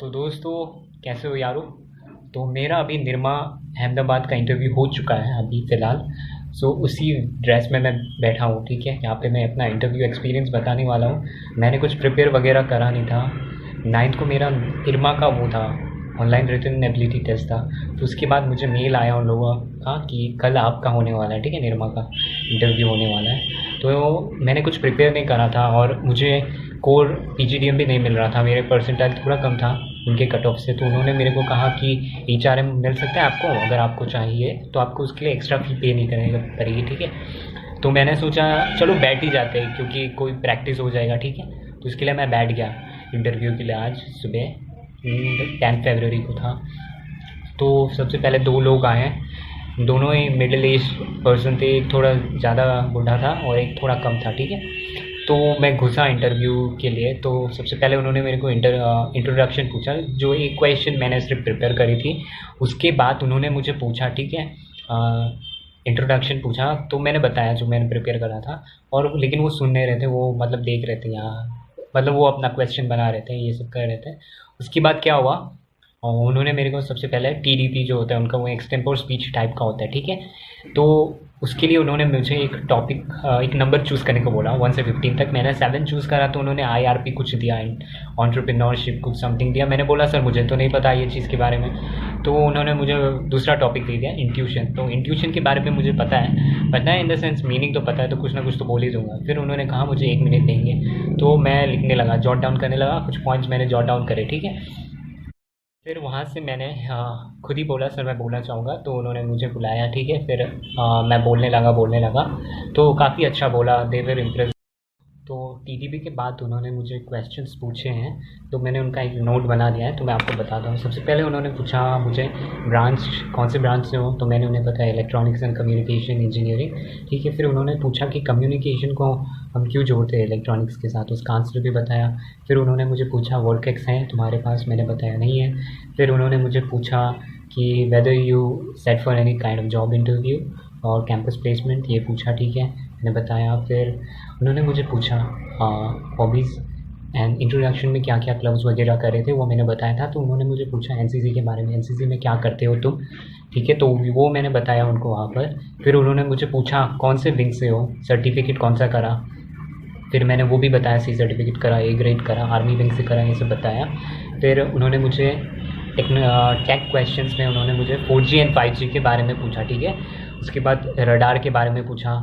तो दोस्तों, कैसे हो यारो। तो मेरा अभी निरमा अहमदाबाद का इंटरव्यू हो चुका है अभी फ़िलहाल। सो उसी ड्रेस में मैं बैठा हूँ, ठीक है। यहाँ पे मैं अपना इंटरव्यू एक्सपीरियंस बताने वाला हूँ। मैंने कुछ प्रिपेयर वगैरह करा नहीं था। 9th को मेरा इरमा का वो था, ऑनलाइन रिटन एबिलिटी टेस्ट था। तो उसके बाद मुझे मेल आया उन लोगों का कि कल आपका होने वाला है, ठीक है, निरमा का इंटरव्यू होने वाला है। तो मैंने कुछ प्रिपेयर नहीं करा था और मुझे कोर पीजीडीएम भी नहीं मिल रहा था। मेरे परसेंटाइल थोड़ा कम था उनके कट ऑफ से। तो उन्होंने मेरे को कहा कि एचआरएम मिल सकता है आपको, अगर आपको चाहिए तो आपको उसके लिए एक्स्ट्रा फी पे नहीं करेगी, ठीक है। तो मैंने सोचा चलो बैठ ही जाते हैं, क्योंकि कोई प्रैक्टिस हो जाएगा, ठीक है। तो इसके लिए मैं बैठ गया इंटरव्यू के लिए। आज सुबह 10 फरवरी को था। तो सबसे पहले दो लोग आए हैं, दोनों ही मिडिल एज पर्सन थे। एक थोड़ा ज़्यादा बूढ़ा था और एक थोड़ा कम था, ठीक है। तो मैं घुसा इंटरव्यू के लिए। तो सबसे पहले उन्होंने मेरे को इंट्रोडक्शन पूछा, जो एक क्वेश्चन मैंने सिर्फ प्रिपेयर करी थी। उसके बाद उन्होंने मुझे पूछा, ठीक है, इंट्रोडक्शन पूछा। तो मैंने बताया जो मैंने प्रिपेयर करा था। और लेकिन वो सुन नहीं रहे थे, वो मतलब देख रहे थे यहाँ, मतलब वो अपना क्वेश्चन बना रहे थे, ये सब कर रहे थे। उसके बाद क्या हुआ, और उन्होंने मेरे को सबसे पहले टीडीपी जो होता है उनका, वो एक्सटेम्पोर स्पीच टाइप का होता है, ठीक है। तो उसके लिए उन्होंने मुझे एक टॉपिक, एक नंबर चूज़ करने को बोला 1 से 15 तक। मैंने 7 चूज़ करा। तो उन्होंने आईआरपी कुछ दिया, एंटरप्रेन्योरशिप कुछ समथिंग दिया। मैंने बोला सर मुझे तो नहीं पता ये चीज़ के बारे में। तो उन्होंने मुझे दूसरा टॉपिक दे दिया, इंट्यूशन। तो इंट्यूशन के बारे में मुझे पता है इन द सेंस मीनिंग तो पता है, तो कुछ ना कुछ तो बोल ही दूंगा। फिर उन्होंने कहा मुझे 1 मिनट देंगे। तो मैं लिखने लगा, जॉट डाउन करने लगा। कुछ पॉइंट्स मैंने जॉट डाउन करे, ठीक है। फिर वहाँ से मैंने खुद ही बोला सर मैं बोलना चाहूँगा। तो उन्होंने मुझे बुलाया, ठीक है। फिर मैं बोलने लगा। तो काफ़ी अच्छा बोला, दे वर इम्प्रेस। तो टीडीपी के बाद उन्होंने मुझे क्वेश्चंस पूछे हैं। तो मैंने उनका एक नोट बना दिया है, तो मैं आपको बताता हूँ। सबसे पहले उन्होंने पूछा मुझे ब्रांच, कौन से ब्रांच से हो। तो मैंने उन्हें बताया इलेक्ट्रॉनिक्स एंड कम्युनिकेशन इंजीनियरिंग, ठीक है। फिर उन्होंने पूछा कि कम्युनिकेशन को हम क्यों जोड़ते हैं इलेक्ट्रॉनिक्स के साथ, उसका आंसर भी बताया। फिर उन्होंने मुझे पूछा वर्केक्स हैं तुम्हारे पास, मैंने बताया नहीं है। फिर उन्होंने मुझे पूछा कि whether you set for any kind of job interview और कैंपस प्लेसमेंट, ये पूछा, ठीक है, मैंने बताया। फिर उन्होंने मुझे पूछा हॉबीज़ एंड इंट्रोडक्शन में क्या क्या क्लब्स वगैरह करे थे, वो मैंने बताया था। तो उन्होंने मुझे पूछा एनसीसी के बारे में, एनसीसी में क्या करते हो तुम, ठीक है। तो वो मैंने बताया उनको वहाँ पर। फिर उन्होंने मुझे पूछा कौन से विंग से हो, सर्टिफिकेट कौन सा करा। फिर मैंने वो भी बताया, सी सर्टिफिकेट करा, ए ग्रेड करा, आर्मी विंग से करा, ये सब बताया। फिर उन्होंने मुझे टेक क्वेश्चंस में उन्होंने मुझे 4G एंड 5G के बारे में पूछा, ठीक है। उसके बाद रडार के बारे में पूछा।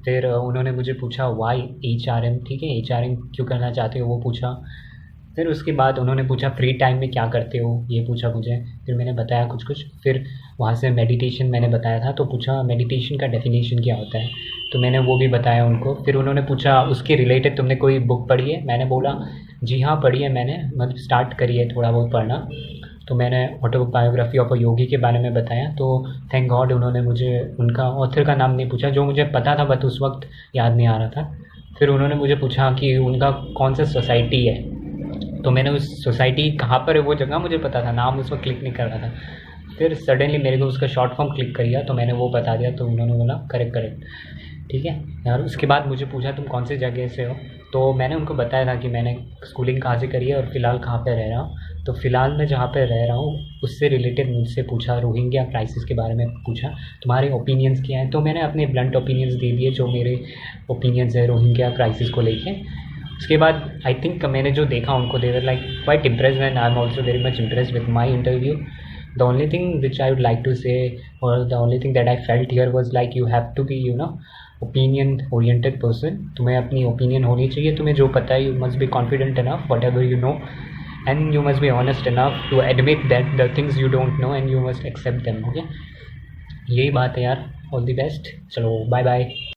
फिर उन्होंने मुझे पूछा वाई एचआरएम, ठीक है, एचआरएम क्यों करना चाहते हो, वो पूछा। फिर उसके बाद उन्होंने पूछा फ्री टाइम में क्या करते हो, ये पूछा मुझे। फिर मैंने बताया कुछ कुछ। फिर वहाँ से मेडिटेशन मैंने बताया था। तो पूछा मेडिटेशन का डेफिनेशन क्या होता है, तो मैंने वो भी बताया उनको। फिर उन्होंने पूछा उसके रिलेटेड तुमने कोई बुक पढ़ी है, मैंने बोला जी हाँ पढ़ी है मैंने, मतलब स्टार्ट करी है थोड़ा बहुत पढ़ना। तो मैंने ऑटोबायोग्राफी ऑफ अ योगी के बारे में बताया। तो थैंक गॉड उन्होंने मुझे उनका ऑथर का नाम नहीं पूछा, जो मुझे पता था बट उस वक्त याद नहीं आ रहा था। फिर उन्होंने मुझे पूछा कि उनका कौन सा सोसाइटी है। तो मैंने उस सोसाइटी कहाँ पर है वो जगह मुझे पता था, नाम उस वक्त क्लिक नहीं कर रहा था। फिर सडनली मेरे को उसका शॉर्ट फॉर्म क्लिक कर दिया, तो मैंने वो बता दिया। तो उन्होंने बोला करेक्ट, ठीक है यार। उसके बाद मुझे पूछा तुम कौन सी जगह से हो। तो मैंने उनको बताया था कि मैंने स्कूलिंग कहाँ से करी है और फ़िलहाल कहाँ पे रह रहा हूँ। तो फ़िलहाल मैं जहाँ पे रह रहा हूँ उससे रिलेटेड मुझसे पूछा, रोहिंग्या क्राइसिस के बारे में पूछा, तुम्हारे ओपिनियंस क्या हैं। तो मैंने अपने ब्लंट ओपिनियंस दे दिए, जो मेरे ओपिनियंस है रोहिंग्या क्राइसिस को लेके। उसके बाद आई थिंक मैंने जो देखा उनको, they were like quite impressed and I am also very much impressed with my interview. The only thing which I would like to say, or the only thing that I felt here was like you have to be, you know, opinion oriented person. तुम्हें अपनी opinion होनी चाहिए, तुम्हें जो पता है you must be confident enough whatever you know, and you must be honest enough to admit that the things you don't know and you must accept them. Okay, यही बात है यार. All the best. चलो bye bye.